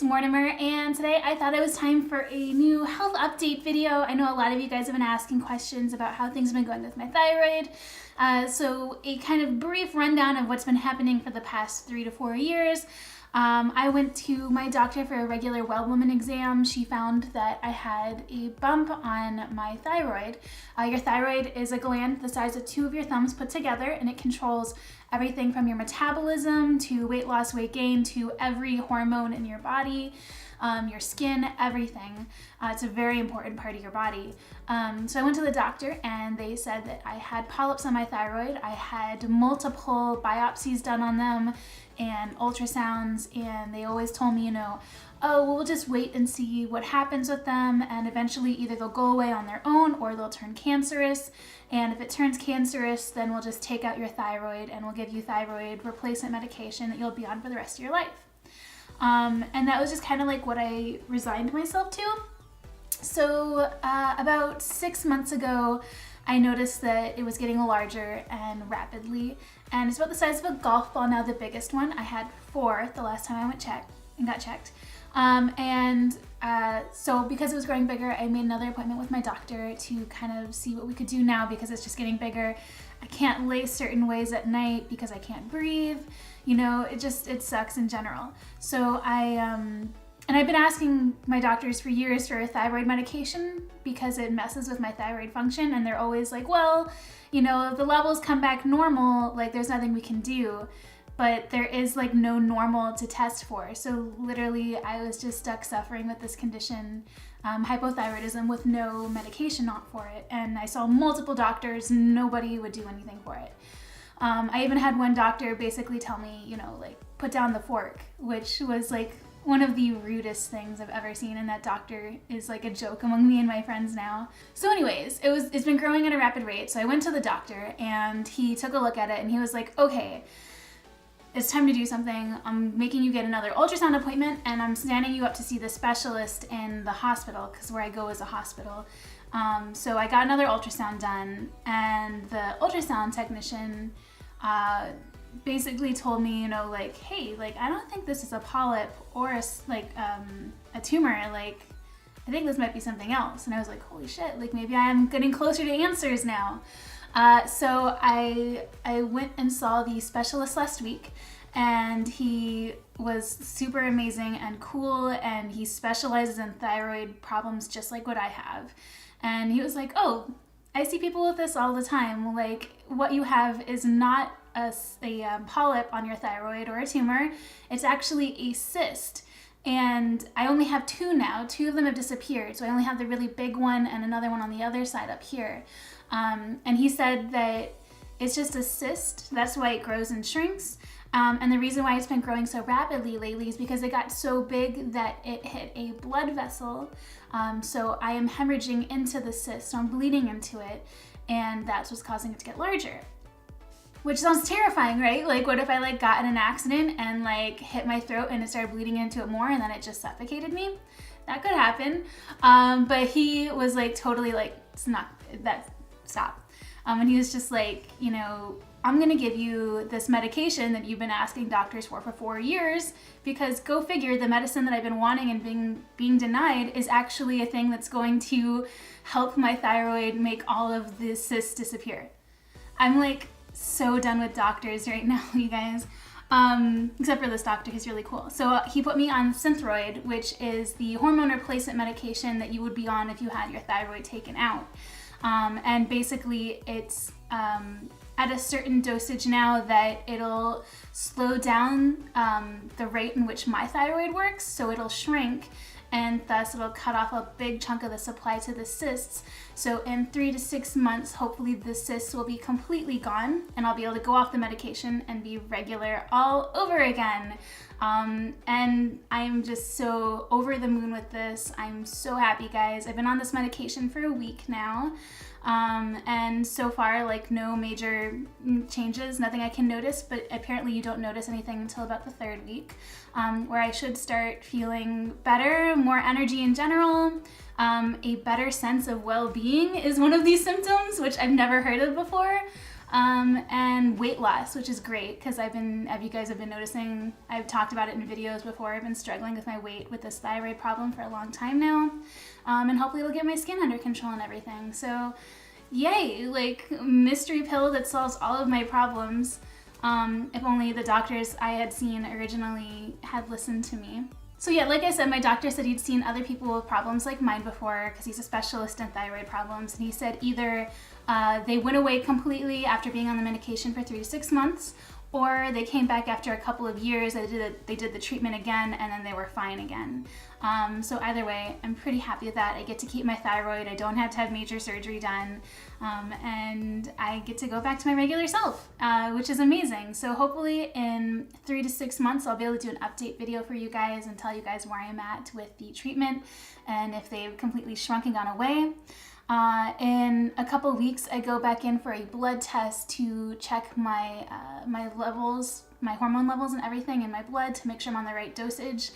Mortimer, and today I thought it was time for a new health update video. I know a lot of you guys have been asking questions about how things have been going with my thyroid. So a kind of brief rundown of what's been happening for the past 3 to 4 years. I went to my doctor for a regular well woman exam. She found that I had a bump on my thyroid. Your thyroid is a gland the size of 2 of your thumbs put together, and it controls everything from your metabolism to weight loss, weight gain, to every hormone in your body, your skin, everything. It's a very important part of your body. So I went to the doctor and they said that I had polyps on my thyroid. I had multiple biopsies done on them and ultrasounds, and they always told me, oh, well, we'll just wait and see what happens with them, and eventually either they'll go away on their own or they'll turn cancerous. And if it turns cancerous, then we'll just take out your thyroid and we'll give you thyroid replacement medication that you'll be on for the rest of your life. And that was just kind of like what I resigned myself to. So about 6 months ago, I noticed that it was getting larger and rapidly, and it's about the size of a golf ball now, the biggest one. I had 4 the last time I got checked. So because it was growing bigger, I made another appointment with my doctor to kind of see what we could do now, because it's just getting bigger. I can't lay certain ways at night because I can't breathe. It sucks in general. So and I've been asking my doctors for years for a thyroid medication because it messes with my thyroid function, and they're always like, well, if the levels come back normal, like there's nothing we can do. But there is like no normal to test for. So literally I was just stuck suffering with this condition, hypothyroidism, with no medication for it. And I saw multiple doctors, nobody would do anything for it. I even had one doctor basically tell me, put down the fork, which was like one of the rudest things I've ever seen, and that doctor is like a joke among me and my friends now. So anyways, it's been growing at a rapid rate. So I went to the doctor and he took a look at it and he was like, okay, it's time to do something. I'm making you get another ultrasound appointment, and I'm standing you up to see the specialist in the hospital, because where I go is a hospital. So I got another ultrasound done, and the ultrasound technician basically told me, hey, I don't think this is a polyp or a tumor. I think this might be something else. And I was like, holy shit, maybe I am getting closer to answers now. So I went and saw the specialist last week, and he was super amazing and cool, and he specializes in thyroid problems just like what I have. And he was like, oh, I see people with this all the time. What you have is not a polyp on your thyroid or a tumor. It's actually a cyst. And I only have 2 now. 2 of them have disappeared. So I only have the really big one and another one on the other side up here. And he said that it's just a cyst. That's why it grows and shrinks. And the reason why it's been growing so rapidly lately is because it got so big that it hit a blood vessel. So I am hemorrhaging into the cyst. So I'm bleeding into it. And that's what's causing it to get larger. Which sounds terrifying, right? What if I got in an accident and hit my throat and it started bleeding into it more, and then it just suffocated me? That could happen. But he was totally stop. And he was just I'm gonna give you this medication that you've been asking doctors for 4 years, because go figure, the medicine that I've been wanting and being denied is actually a thing that's going to help my thyroid make all of the cysts disappear. I'm so done with doctors right now, you guys. Except for this doctor, he's really cool. So he put me on Thyroid, which is the hormone replacement medication that you would be on if you had your thyroid taken out. And basically it's at a certain dosage now that it'll slow down the rate in which my thyroid works, so it'll shrink, and thus it'll cut off a big chunk of the supply to the cysts. So in 3 to 6 months, hopefully the cysts will be completely gone, and I'll be able to go off the medication and be regular all over again. And I'm just so over the moon with this. I'm so happy, guys. I've been on this medication for a week now. And so far, no major changes, nothing I can notice, but apparently you don't notice anything until about the 3rd week, where I should start feeling better, more energy in general. A better sense of well-being is one of these symptoms, which I've never heard of before. and weight loss, which is great because you guys have been noticing, I've talked about it in videos before, I've been struggling with my weight with this thyroid problem for a long time now, and hopefully it'll get my skin under control and everything. So yay, like mystery pill that solves all of my problems. If only the doctors I had seen originally had listened to me. So yeah, like I said, my doctor said he'd seen other people with problems like mine before because he's a specialist in thyroid problems. And he said either they went away completely after being on the medication for 3 to 6 months, or they came back after a couple of years, they did the treatment again, and then they were fine again. So either way, I'm pretty happy with that. I get to keep my thyroid, I don't have to have major surgery done, and I get to go back to my regular self, which is amazing. So hopefully in 3 to 6 months, I'll be able to do an update video for you guys and tell you guys where I'm at with the treatment and if they've completely shrunk and gone away. In a couple of weeks, I go back in for a blood test to check my levels, my hormone levels and everything in my blood to make sure I'm on the right dosage,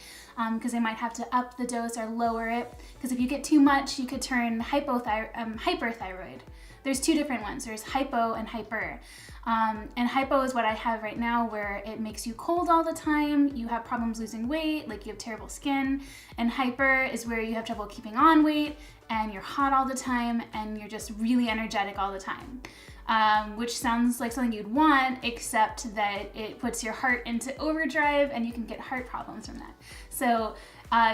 because they might have to up the dose or lower it, because if you get too much, you could turn hyperthyroid. There's two different ones. There's hypo and hyper. And hypo is what I have right now, where it makes you cold all the time, you have problems losing weight, like you have terrible skin. And hyper is where you have trouble keeping on weight, and you're hot all the time, and you're just really energetic all the time. Which sounds like something you'd want, except that it puts your heart into overdrive, and you can get heart problems from that. So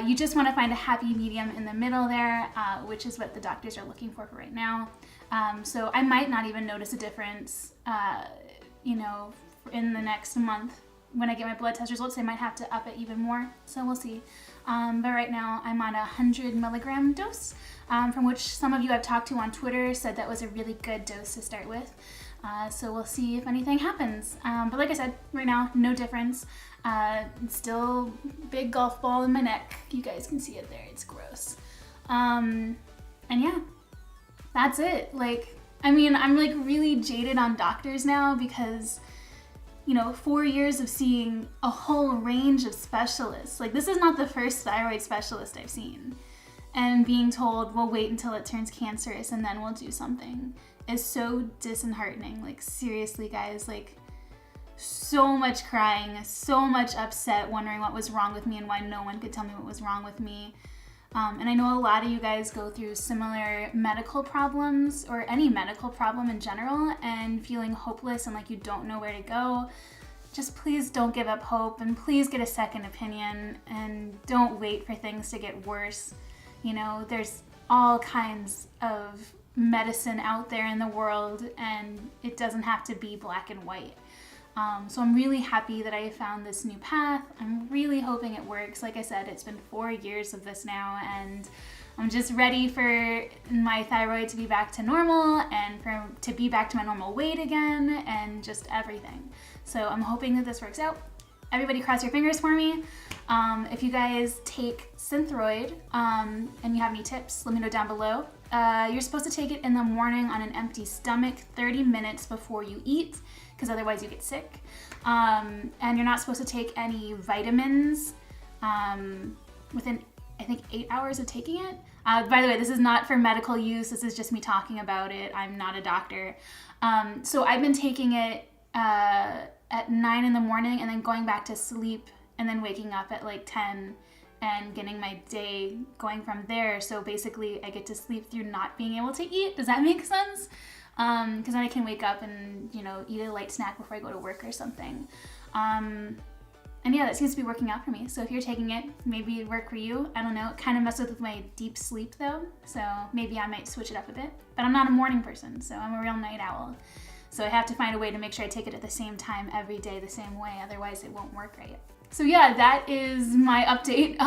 you just want to find a happy medium in the middle there, which is what the doctors are looking for right now. So I might not even notice a difference, in the next month. When I get my blood test results, I might have to up it even more, so we'll see. But right now I'm on a 100 milligram dose, from which some of you I've talked to on Twitter said that was a really good dose to start with. So we'll see if anything happens. But like I said, right now, no difference. Still big golf ball in my neck. You guys can see it there, it's gross. And yeah, that's it. I'm really jaded on doctors now because 4 years of seeing a whole range of specialists. This is not the first thyroid specialist I've seen. And being told, we'll wait until it turns cancerous and then we'll do something, is so disheartening. Seriously, guys, so much crying, so much upset, wondering what was wrong with me and why no one could tell me what was wrong with me. And I know a lot of you guys go through similar medical problems, or any medical problem in general, and feeling hopeless and like you don't know where to go. Just please don't give up hope, and please get a second opinion, and don't wait for things to get worse. There's all kinds of medicine out there in the world, and it doesn't have to be black and white. So I'm really happy that I found this new path. I'm really hoping it works. Like I said, it's been 4 years of this now, and I'm just ready for my thyroid to be back to normal, and to be back to my normal weight again, and just everything. So I'm hoping that this works out. Everybody cross your fingers for me. If you guys take Thyroid and you have any tips, let me know down below. You're supposed to take it in the morning on an empty stomach 30 minutes before you eat, because otherwise you get sick. And you're not supposed to take any vitamins within, I think, 8 hours of taking it. By the way, this is not for medical use. This is just me talking about it. I'm not a doctor. So I've been taking it at 9 in the morning and then going back to sleep and then waking up at 10 and getting my day going from there. So basically I get to sleep through not being able to eat. Does that make sense? Because then I can wake up and, eat a light snack before I go to work or something. And yeah, that seems to be working out for me. So if you're taking it, maybe it'd work for you. I don't know. It kind of messes with my deep sleep though. So maybe I might switch it up a bit. But I'm not a morning person, so I'm a real night owl. So I have to find a way to make sure I take it at the same time every day the same way. Otherwise it won't work right. So yeah, that is my update.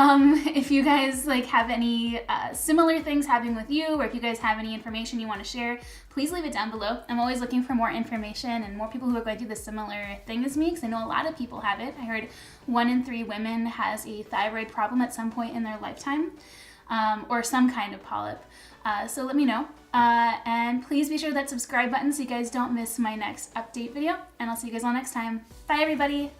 If you guys have any similar things happening with you, or if you guys have any information you want to share, please leave it down below. I'm always looking for more information and more people who are going through the similar thing as me, because I know a lot of people have it. I heard 1 in 3 women has a thyroid problem at some point in their lifetime, or some kind of polyp. So let me know. And please be sure that subscribe button so you guys don't miss my next update video. And I'll see you guys all next time. Bye, everybody.